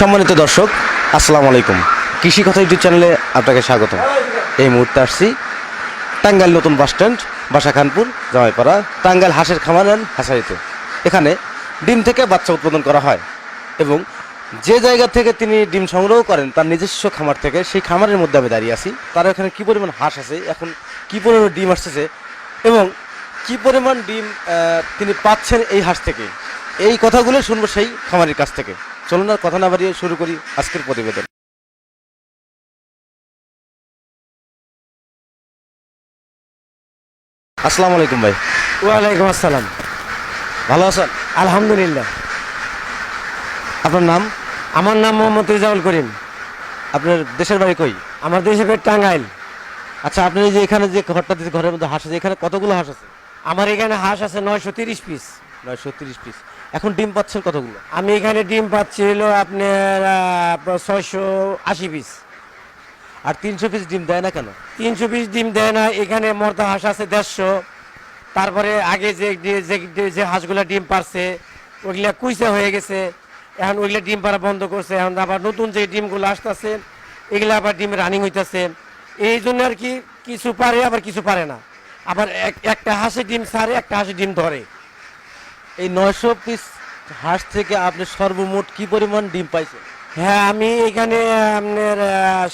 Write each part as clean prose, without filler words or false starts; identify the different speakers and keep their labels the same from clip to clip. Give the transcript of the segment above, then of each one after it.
Speaker 1: সম্মানিত দর্শক, আসসালামু আলাইকুম। কৃষি কথা ইউটিউব চ্যানেলে আপনাকে স্বাগত। এই মুহূর্তে আসছি টাঙ্গাইল নতুন বাস স্ট্যান্ড, বাসা খানপুর, জামাইপাড়া, টাঙ্গাইল হাঁসের খামার অ্যান্ড হ্যাচারিতে। এখানে ডিম থেকে বাচ্চা উৎপাদন করা হয় এবং যে জায়গা থেকে তিনি ডিম সংগ্রহ করেন তার নিজস্ব খামার থেকে, সেই খামারের মধ্যে আমি দাঁড়িয়ে আছি। তার এখানে কী পরিমাণ হাঁস আছে, এখন কী পরিমাণ ডিম আসতেছে এবং কী পরিমাণ ডিম তিনি পাচ্ছেন এই হাঁস থেকে, এই কথাগুলো শুনবো সেই খামারের কাছ থেকে। চলুন আর কথা না বাড়িয়ে শুরু করি আজকের প্রতিবেদন। আসসালামু আলাইকুম ভাই।
Speaker 2: ওয়ালাইকুম আসসালাম।
Speaker 1: ভালো আছেন?
Speaker 2: আলহামদুলিল্লাহ।
Speaker 1: আপনার নাম?
Speaker 2: আমার নাম মোহাম্মদ রেজাউল করিম।
Speaker 1: আপনার দেশের বাড়ি কই?
Speaker 2: আমার দেশের পেট টাঙ্গাইল।
Speaker 1: আচ্ছা, আপনি এই যে এখানে যে ঘরটা দিতে, ঘরের মধ্যে হাঁস আছে, এখানে কতগুলো হাঁস আছে?
Speaker 2: আমার এখানে হাঁস আছে 930 পিস।
Speaker 1: 930 পিস। এখন ডিম পাচ্ছেন কতগুলো?
Speaker 2: আমি এখানে ডিম পাচ্ছি হলো আপনার 680 পিস।
Speaker 1: আর 300 পিস ডিম দেয় না কেন?
Speaker 2: 300 পিস ডিম দেয় না। এখানে মর্দা হাঁস আছে 150। তারপরে আগে যে যে হাঁসগুলো ডিম পারছে ওইগুলা কুইসা হয়ে গেছে, এখন ওইগুলা ডিম পাড়া বন্ধ করছে। এখন আবার নতুন যে ডিমগুলো আসতেছে এগুলো আবার ডিম রানিং হইতেছে। এই জন্য আর কি কিছু পারে আবার কিছু পারে না। আবার একটা হাঁসে ডিম ছাড়ে, একটা হাঁসে ডিম ধরে।
Speaker 1: এই 900 পিস হাঁস থেকে আপনি সর্বমোট কি পরিমাণ ডিম পাইছেন?
Speaker 2: হ্যাঁ, আমি এখানে আপনার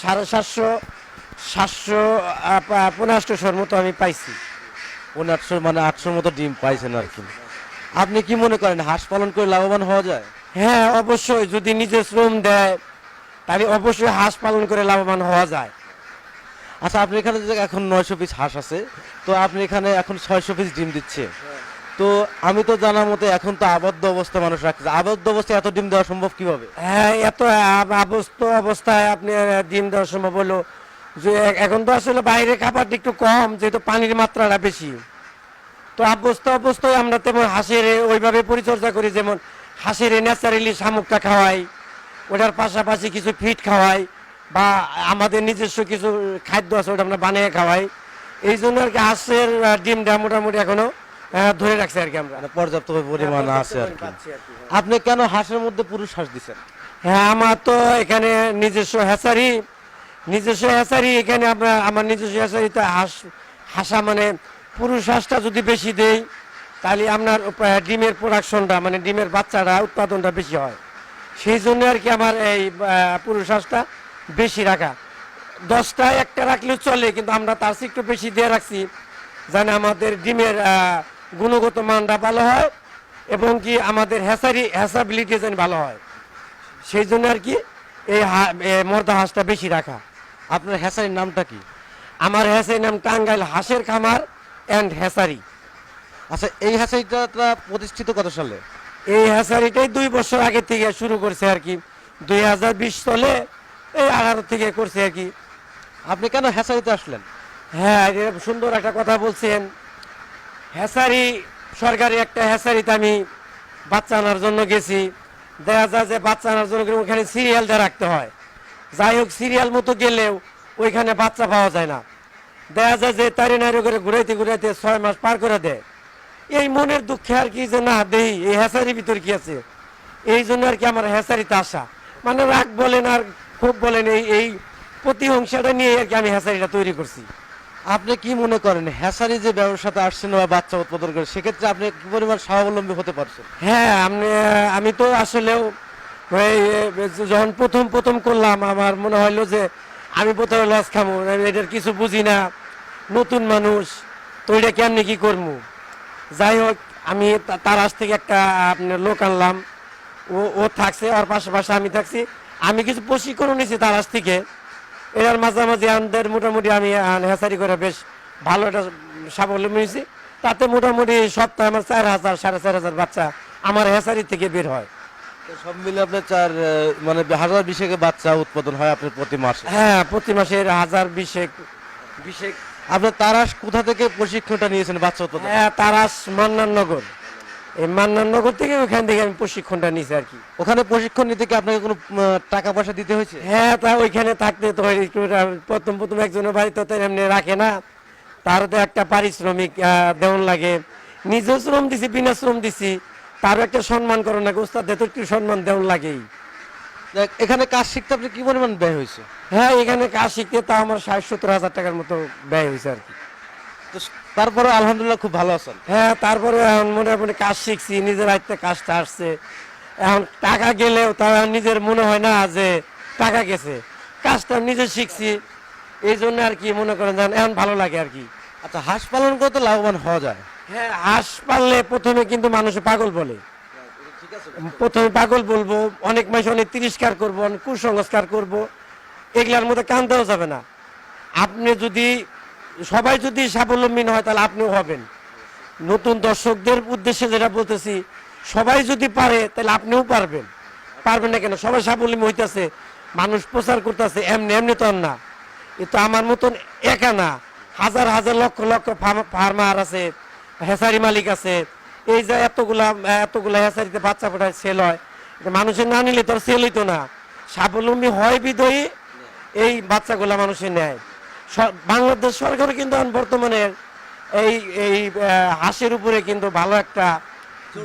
Speaker 2: 750-750 মতো আমি পাইছি।
Speaker 1: 800 মানে 800 মতো ডিম পাইছেন আর কি। আপনি কি মনে করেন হাঁস পালন করে লাভবান হওয়া যায়?
Speaker 2: হ্যাঁ, অবশ্যই যদি নিজে শ্রম দেয় তাহলে অবশ্যই হাঁস পালন করে লাভবান হওয়া যায়।
Speaker 1: আচ্ছা, আপনি এখানে যে এখন 900 পিস হাঁস আছে, তো আপনি এখানে এখন 600 পিস ডিম দিচ্ছে। তো আমি তো জানার মতে এখন তো আবদ্ধ অবস্থায় মানুষ রাখছে, আবদ্ধ অবস্থায় এত ডিম দেওয়া সম্ভব কিভাবে?
Speaker 2: হ্যাঁ, এত অবস্থায় আপনি ডিম দেওয়া সম্ভব হলো যে এখন তো আসলে বাইরে খাবারটা একটু কম, যেহেতু পানির মাত্রাটা বেশি। তো অবস্থায় আমরা তেমন হাঁসের ওইভাবে পরিচর্যা করি, যেমন হাঁসের ন্যাচারালি শামুকটা খাওয়াই, ওটার পাশাপাশি কিছু ফিড খাওয়াই, বা আমাদের নিজস্ব কিছু খাদ্য আছে ওটা আমরা বানিয়ে খাওয়াই। এই জন্য আর কি হাঁসের ডিমটা মোটামুটি এখনো ধরে রাখছে আর কি আমরা।
Speaker 1: মানে পর্যাপ্ত পরিমাণ আছে আর কি। আপনি কেন হাঁসের মধ্যে পুরুষ হাঁস দিচ্ছেন?
Speaker 2: হ্যাঁ, আমার তো এখানে নিজস্ব হ্যাচারি এখানে আমার নিজস্ব হ্যাচারিতে হাঁসা মানে পুরুষ হাঁসটা যদি বেশি দেই তাহলে আপনার ডিমের প্রোডাকশনটা মানে ডিমের বাচ্চাটা উৎপাদনটা বেশি হয়। সেই জন্য আর কি আমার এই পুরুষ হাঁসটা বেশি রাখা। 10টা একটা রাখলেও চলে, কিন্তু আমরা তার চেয়ে একটু বেশি দিয়ে রাখছি যেন আমাদের ডিমের গুণগত মানটা ভালো হয় এবং কি আমাদের হ্যাসাবিলিটি যেন ভালো হয়। সেই জন্য আর কি এই মর্দা হাঁসটা বেশি রাখা।
Speaker 1: আপনার হ্যাচারির নামটা কি?
Speaker 2: আমার হ্যাচারির নাম টাঙ্গাইল হাঁসের খামার অ্যান্ড হ্যাচারি।
Speaker 1: আচ্ছা, এই হ্যাচারিটা প্রতিষ্ঠিত কত সালে?
Speaker 2: এই হ্যাচারিটাই 2 বছর আগে থেকে শুরু করছে আর কি। 2020 সালে এই 18 থেকে করছে আর কি।
Speaker 1: আপনি কেন হ্যাচারিতে আসলেন?
Speaker 2: হ্যাঁ, সুন্দর একটা কথা বলছেন। হ্যাচারি সরকারি একটা হ্যাচারিতে আমি বাচ্চা আনার জন্য গেছি। দেখা যায় যে বাচ্চা আনার জন্য ওখানে সিরিয়াল দিয়ে রাখতে হয়। যাই হোক, সিরিয়াল মতো গেলেও ওইখানে বাচ্চা পাওয়া যায় না। দেখা যায় যে তারি নারি করে ঘুরাইতে 6 মাস পার করে দেয়। এই মনের দুঃখে আর কি যে না দেই এই হ্যাচারির ভিতর কি আছে, এই জন্য আর কি আমার হ্যাচারিতে আসা। মানে রাগ বলেন আর খুব বলেন, এই প্রতিহিংসাটা নিয়ে আর কি আমি হ্যাচারিটা তৈরি করছি।
Speaker 1: আপনি কি মনে করেন হ্যাচারি যে ব্যবসাতে আসছেন বা বাচ্চা উৎপাদন করে, সেক্ষেত্রে আপনি কি পরিমাণ স্বাবলম্বী হতে পারছেন?
Speaker 2: হ্যাঁ, আমি তো আসলেও যখন প্রথম করলাম আমার মনে হইলো যে আমি প্রথমে লস খামো, আমি এটার কিছু বুঝি না, নতুন মানুষ, তো এটা কেমনি কি করবো। যাই হোক, আমি তার কাছ থেকে একটা আপনার লোক আনলাম। ও থাকছে, ওর পাশাপাশি আমি থাকছি। আমি কিছু প্রশিক্ষণ নিয়েছি তার কাছ থেকে। এর মাঝামাঝি আমাদের মোটামুটি আমি হ্যাচারি করে বেশ ভালো একটা সাবলম্বী হয়েছি। তাতে মোটামুটি সপ্তাহে আমার 4,000 4,500 বাচ্চা আমার হ্যাচারি থেকে বের হয়।
Speaker 1: তো সব মিলে আপনার মানে 1020 বাচ্চা উৎপাদন হয় আপনার প্রতি মাসে?
Speaker 2: হ্যাঁ, প্রতি মাসের 1020
Speaker 1: আপনার তারাস কোথা থেকে প্রশিক্ষণটা নিয়েছেন বাচ্চা উৎপাদন?
Speaker 2: হ্যাঁ, তারাস মান্নাননগর। এই মান্নাননগর থেকে ওখান থেকে আমি প্রশিক্ষণটা নিয়েছি আর কি।
Speaker 1: ওখানে প্রশিক্ষণ নিতে কি আপনাকে কোনো টাকা পয়সা দিতে হয়েছে?
Speaker 2: হ্যাঁ, তা ওইখানে থাকতে তো একটু প্রথম একজনের বাড়িতে তো এমনি রাখে না, তারও তো একটা পারিশ্রমিক দেওয়ান লাগে। নিজেও শ্রম দিছি, বিনা শ্রম দিছি, তারও একটা সম্মান করো না, উস্তাদ তো একটু সম্মান দেওয়ান লাগেই।
Speaker 1: দেখ, এখানে কাজ শিখতে আপনি কি পরিমাণ ব্যয় হয়েছে?
Speaker 2: হ্যাঁ, এখানে কাজ শিখতে তা আমার 60-70 হাজার টাকার মতো ব্যয় হয়েছে আর কি।
Speaker 1: তো তারপরে আলহামদুলিল্লাহ খুব ভালো আছেন।
Speaker 2: হ্যাঁ, তারপরে এখন মোটামুটি কাজ শিখছি, নিজের হাতে কাজটা আসছে। এখন টাকা গেলেও তা নিজের মনে হয় না যে টাকা গেছে, কাজটা নিজে শিখছি, এই জন্য আর কি মনে করেন যেন এখন ভালো লাগে আর কি।
Speaker 1: আচ্ছা, হাঁস পালন করে তো লাভবান হওয়া যায়।
Speaker 2: হ্যাঁ, হাঁস পাললে প্রথমে কিন্তু মানুষে পাগল বলে, প্রথমে পাগল বলবো, অনেক মানুষ অনেক তিরস্কার করবো, অনেক কুসংস্কার করবো, এগুলার মধ্যে কান দেওয়া যাবে না। আপনি যদি সবাই যদি স্বাবলম্বী হয় তাহলে আপনিও হবেন। নতুন দর্শকদের উদ্দেশ্যে যেটা বলতেছি, সবাই যদি পারে তাহলে আপনিও পারবেন। পারবেন না কেন? সবাই স্বাবলম্বী হইতেছে, মানুষ প্রচার করতেছে, এমনি এমনি তো আর না। এ তো আমার মতন একা না, হাজার হাজার লক্ষ লক্ষ ফার্মার আছে, হেসারি মালিক আছে। এই যে এতগুলা হেসারিতে বাচ্চা ফোটায় সেল হয়, এটা মানুষের না নিলে তো সেল হইতো না। স্বাবলম্বী হয় বিদয়ী এই বাচ্চাগুলা মানুষে নেয়। বাংলাদেশ সরকার কিন্তু এখন বর্তমানে এই এই হাঁসের উপরে কিন্তু ভালো একটা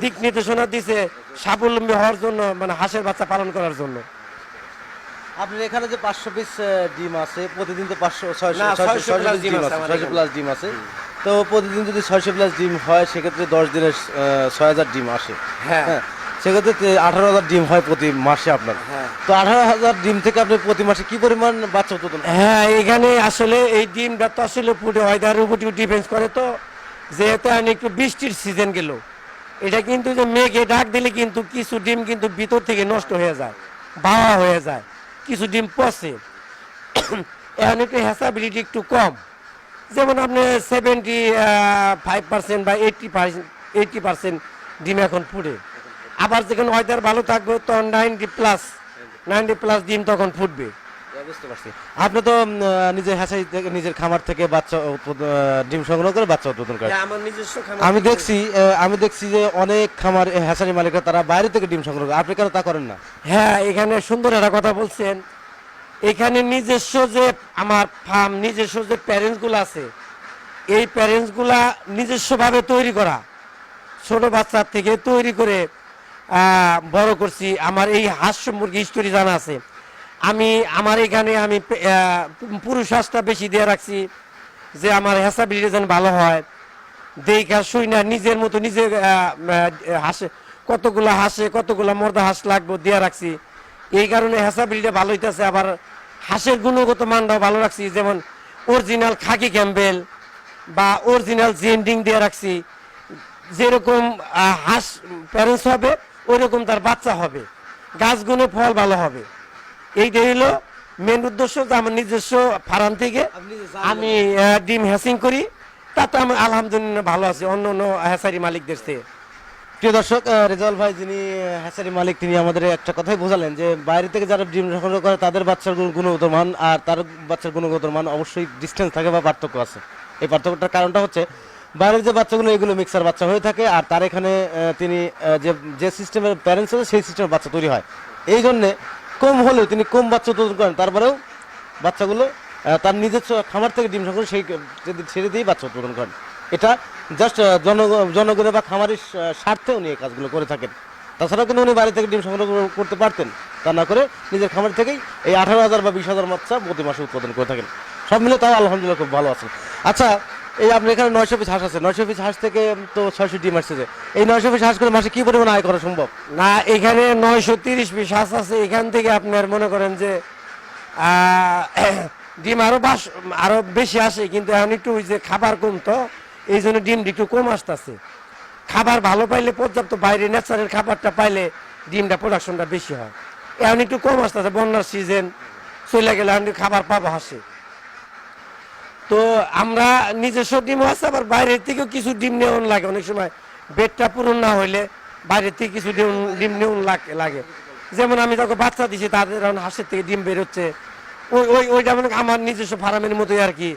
Speaker 2: দিক নির্দেশনা দিছে স্বাবলম্বী হওয়ার জন্য, মানে হাঁসের বাচ্চা পালন করার জন্য।
Speaker 1: আপনার এখানে যে 500 পিস ডিম আছে, প্রতিদিন তো 500
Speaker 2: না, 600
Speaker 1: 600
Speaker 2: প্লাস
Speaker 1: ডিম
Speaker 2: ডিম আছে
Speaker 1: আছে,
Speaker 2: আমার
Speaker 1: 600
Speaker 2: এখানে।
Speaker 1: প্লাস ডিম আছে। তো প্রতিদিন যদি 600 প্লাস ডিম হয়, সেক্ষেত্রে 10 দিনে 6000 ডিম আসে।
Speaker 2: হ্যাঁ।
Speaker 1: হ্যাঁ, সেক্ষেত্রে 18,000 ডিম হয় প্রতি মাসে আপনার।
Speaker 2: হ্যাঁ।
Speaker 1: তো 18,000 ডিম থেকে আপনি প্রতি মাসে কি পরিমাণ বাচ্চা উৎপাদন করেন?
Speaker 2: হ্যাঁ, এখানে আসলে এই ডিমটা তো আসলে ফুটে ওয়েদারের উপর ডিপেন্ড করে। তো যেহেতু আমি একটু বৃষ্টির সিজন গেল, এটা কিন্তু যে মেঘে ডাক দিলে কিন্তু কিছু ডিম কিন্তু ভিতর থেকে নষ্ট হয়ে যায়, বাওয়া হয়ে যায়, কিছু ডিম পচে। এখন একটু হ্যাসাবিলিটি একটু কম, যেমন আপনি 75% বা 80% ডিম এখন ফুটে। আবার যেখানে ওয়েদার ভালো থাকবে তখন 90+ ডিম তখন ফুটবে।
Speaker 1: বুঝতে পারছি। আপনি তো নিজের হ্যাচারি থেকে, নিজের খামার থেকে বাচ্চা ডিম সংগ্রহ করে বাচ্চা উৎপাদন করেন।
Speaker 2: আমার নিজস্ব
Speaker 1: আমি দেখছি যে অনেক খামার হ্যাচারি মালিকরা তারা বাইরে থেকে ডিম সংগ্রহ করে। আপনি কেন তা করেন না?
Speaker 2: হ্যাঁ, এখানে সুন্দর একটা কথা বলছেন। এখানে নিজস্ব যে আমার ফার্ম, নিজস্ব যে প্যারেন্টসগুলো আছে, এই প্যারেন্টসগুলা নিজস্বভাবে তৈরি করা, ছোট বাচ্চার থেকে তৈরি করে বড় করছি। আমার এই হাঁস মুরগি হিস্টোরি জানা আছে। আমার এখানে আমি পুরুষ হাঁসটা বেশি দিয়ে রাখছি, যে আমার হ্যাসাবিলিটি যেন ভালো হয়। দেখা শুই না নিজের মতো নিজে হাঁসে কতগুলা মর্দা হাঁস লাগবে দিয়ে রাখছি। এই কারণে হ্যাসাবিলিটি ভালো হইতেছে। আবার হাঁসের গুণগত মানটাও ভালো রাখছি, যেমন অরিজিনাল খাকি ক্যাম্বেল বা অরিজিনাল জেন্ডিং দিয়ে রাখছি। যেরকম হাঁস প্যারেন্টস হবে ওই রকম তার বাচ্চা হবে, গাছ গুণে ফল ভালো হবে। এইটাই হলো মেন উদ্দেশ্য, যে আমার নিজস্ব ফার্ম থেকে আমি ডিম হ্যাসিং করি, তাতে আমি আলহামদুলিল্লাহ ভালো আছি অন্য অন্য হ্যাসারি মালিকদের থেকে।
Speaker 1: প্রিয় দর্শক, রেজাল ভাই যিনি হ্যাচারি মালিক, তিনি আমাদের একটা কথাই বোঝালেন যে বাইরে থেকে যারা ডিম সংগ্রহ করে তাদের বাচ্চার গুণগত মান আর তার বাচ্চার গুণগত মান অবশ্যই ডিস্টেন্স থাকে বা পার্থক্য আছে। এই পার্থক্যটার কারণটা হচ্ছে বাইরের যে বাচ্চাগুলো এগুলো মিক্সার বাচ্চা হয়ে থাকে, আর তার এখানে তিনি যে সিস্টেমের প্যারেন্টস আছে সেই সিস্টেমের বাচ্চা তৈরি হয়। এই জন্যে কম হলেও তিনি কম বাচ্চা উৎপাদন করেন, তারপরেও বাচ্চাগুলো তার নিজস্ব খামার থেকে ডিম সংগ্রহ ছেড়ে দিয়েই বাচ্চা উৎপাদন করেন। এটা জাস্ট জনগণের বা খামারের স্বার্থে উনি এই কাজগুলো করে থাকেন। তাছাড়াও কিন্তু উনি বাইরে থেকে ডিম সংগ্রহ করতে পারতেন, তা না করে নিজের খামার থেকেই এই 18,000 বা 20,000 বাচ্চা প্রতি মাসে উৎপাদন করে থাকেন। সব মিলে তাও আলহামদুলিল্লাহ খুব ভালো আছেন। আচ্ছা, এই আপনার এখানে 900 পিস হাঁস আছে, 900 পিস হাঁস থেকে তো 600 ডিম আসছে। এই 900 পিস হাঁস করে মাসে কি পরিমাণ আয় করা সম্ভব?
Speaker 2: না, এখানে 930 পিস হাঁস আছে। এখান থেকে আপনার মনে করেন যে ডিম আরো বেশি আসে, কিন্তু এখন একটু ওই যে খাবার কম, তো এই জন্য ডিম একটু কম আসতেছে। খাবার ভালো পাইলে, পর্যাপ্ত বাইরে ন্যাচারাল খাবারটা পাইলে ডিমটা প্রোডাকশনটা বেশি হয়। এখন একটু কম আসতেছে, বন্যার সিজন চলে গেলে এখন খাবার পাবো হাসে। তো আমরা নিজস্ব ডিমও আছে, আবার বাইরের থেকেও কিছু ডিম নেওয়ান লাগে। অনেক সময় বেডটা পূরণ না হইলে বাইরের থেকে কিছু ডিম নেওয়ান লাগে। যেমন আমি যখন বাচ্চা দিছি তাদের এখন হাঁসের থেকে ডিম বেরোচ্ছে, ওইটা মানে আমার নিজস্ব ফার্মের মতোই আর কি,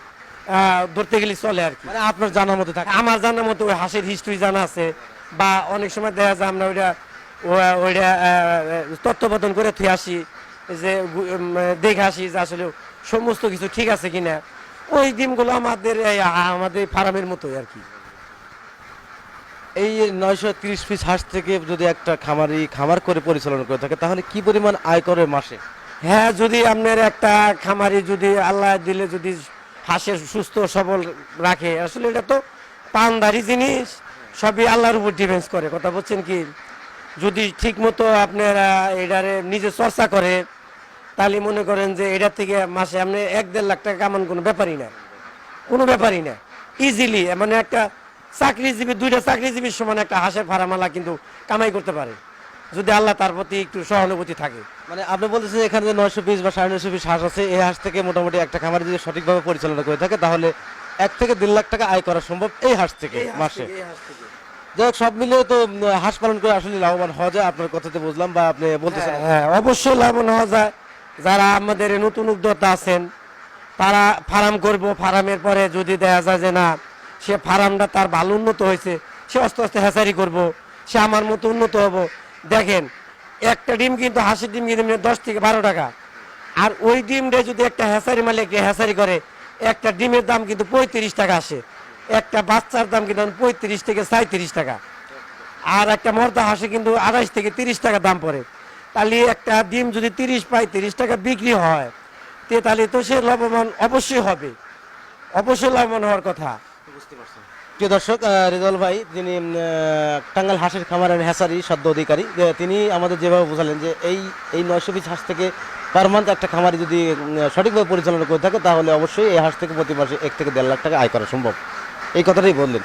Speaker 2: ধরতে গেলে চলে আর কি।
Speaker 1: মানে আপনার জানার মধ্যে থাকে?
Speaker 2: আমার জানার মতো ওই হাঁসের হিস্ট্রি জানা আছে, বা অনেক সময় দেখা যায় আমরা ওইটা তত্ত্বাবধান করে থুয়ে আসি, যে দেখে আসি যে আসলে সমস্ত কিছু ঠিক আছে কিনা। ওই ডিমগুলো আমাদের ফার্মের মতোই আর কি।
Speaker 1: এই 930 পিস হাঁস থেকে যদি একটা খামারি খামার করে পরিচালনা করে থাকে তাহলে কি পরিমাণ আয় করে মাসে?
Speaker 2: হ্যাঁ, যদি আপনার একটা খামারি যদি আল্লাহ দিলে যদি হাঁসের সুস্থ সবল রাখে, আসলে এটা তো পানদারি জিনিস, সবই আল্লাহর উপর ডিপেন্ড করে। কথা বলছেন কি, যদি ঠিক মতো আপনারা এটারে নিজে চর্চা করে তাহলে মনে করেন যে এটা থেকে মাসে আপনি 1-1.5 লাখ টাকা কামান কোনো ব্যাপারই না, কোনো ব্যাপারই না। ইজিলি মানে একটা চাকরিজীবী, 2টা চাকরিজীবীর সমান একটা হাঁসের ফার্মালা কিন্তু কামাই করতে পারে, যদি আল্লাহ তার প্রতি একটু সহানুভূতি থাকে।
Speaker 1: মানে আপনি বলতেছেন এখানে যে 900 পিস বা 950 পিস হাঁস আছে, এই হাঁস থেকে মোটামুটি একটা খামারি যদি সঠিকভাবে পরিচালনা করে থাকে তাহলে 1 থেকে 1.5 লাখ টাকা আয় করা সম্ভব এই হাঁস থেকে মাসে। যাই হোক, সব মিলিয়ে তো হাঁস পালন করে আসলে লাভবান হওয়া যায়, আপনার কথাতে বুঝলাম বা আপনি বলতেছেন।
Speaker 2: হ্যাঁ, অবশ্যই লাভবান হওয়া যায়। যারা আমাদের এই নতুন উদ্যোক্তা আছেন তারা ফার্ম করব, ফার্মের পরে যদি দেখা যায় যে না সে ফার্মটা তার ভালো উন্নত হয়েছে, সে আস্তে আস্তে হ্যাচারি করব, সে আমার মতো উন্নত হব। দেখেন, একটা ডিম কিন্তু হাঁসের ডিম কিন্তু 10 থেকে 12 টাকা, আর ওই ডিমটা যদি একটা হ্যাচারি মালিক হ্যাচারি করে, একটা ডিমের দাম কিন্তু 35 টাকা আসে, একটা বাচ্চার দাম কিন্তু 35 থেকে 37 টাকা, আর একটা মর্দা হাঁসে কিন্তু 28 থেকে 30 টাকা দাম পড়ে। তাহলে একটা ডিম যদি 30-35 টাকা বিক্রি হয়, তাহলে তো সে লাভবান অবশ্যই হবে, অবশ্যই লাভবান হওয়ার কথা।
Speaker 1: প্রিয় দর্শক, রেজাউল ভাই যিনি টাঙ্গাইল হাঁসের খামার এন্ড হ্যাচারি সদ্য অধিকারী, তিনি আমাদের যেভাবে বোঝালেন যে এই 900 পিস হাঁস থেকে পার মান্থ একটা খামারি যদি সঠিকভাবে পরিচালনা করে থাকে তাহলে অবশ্যই এই হাঁস থেকে প্রতি মাসে 1 থেকে 1.5 লাখ টাকা আয় করা সম্ভব, এই কথাটাই বললেন।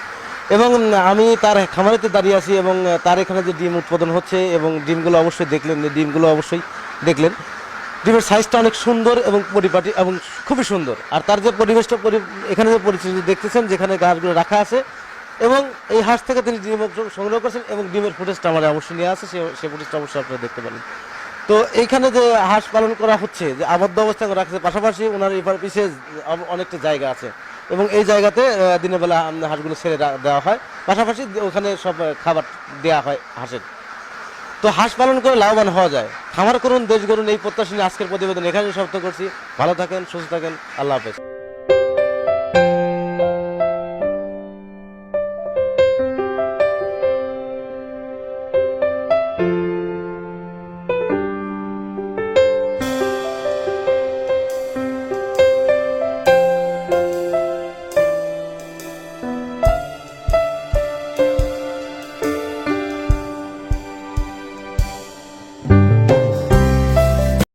Speaker 1: এবং আমি তার খামারেতে দাঁড়িয়ে আছি এবং তার এখানে যে ডিম উৎপাদন হচ্ছে এবং ডিমগুলো অবশ্যই দেখলেন, ডিমের সাইজটা অনেক সুন্দর এবং পরিপাটি এবং খুবই সুন্দর। আর তার যে পরিবেশটা এখানে যে পরিস্থিতি দেখতেছেন, যেখানে গাছগুলো রাখা আছে এবং এই হাঁস থেকে তিনি ডিম সংগ্রহ করছেন এবং ডিমের ফুটেজটা আমার অবশ্যই নিয়ে আসে, সে ফুটেজটা অবশ্যই আপনারা দেখতে পারেন। তো এইখানে যে হাঁস পালন করা হচ্ছে, যে আবদ্ধ অবস্থায় রাখছে, পাশাপাশি ওনার এবার পিছিয়ে অনেকটা জায়গা আছে এবং এই জায়গাতে দিনের বেলা হাঁসগুলো ছেড়ে দেওয়া হয়, পাশাপাশি ওখানে সব খাবার দেওয়া হয় হাঁসের। তো হাঁস পালন করে লাভবান হওয়া যায়, খামার করুন, দেশ গড়ুন, এই প্রত্যাশা নিয়ে আজকের প্রতিবেদন এখানে সমাপ্ত করছি। ভালো থাকেন, সুস্থ থাকেন, আল্লাহ হাফেজ।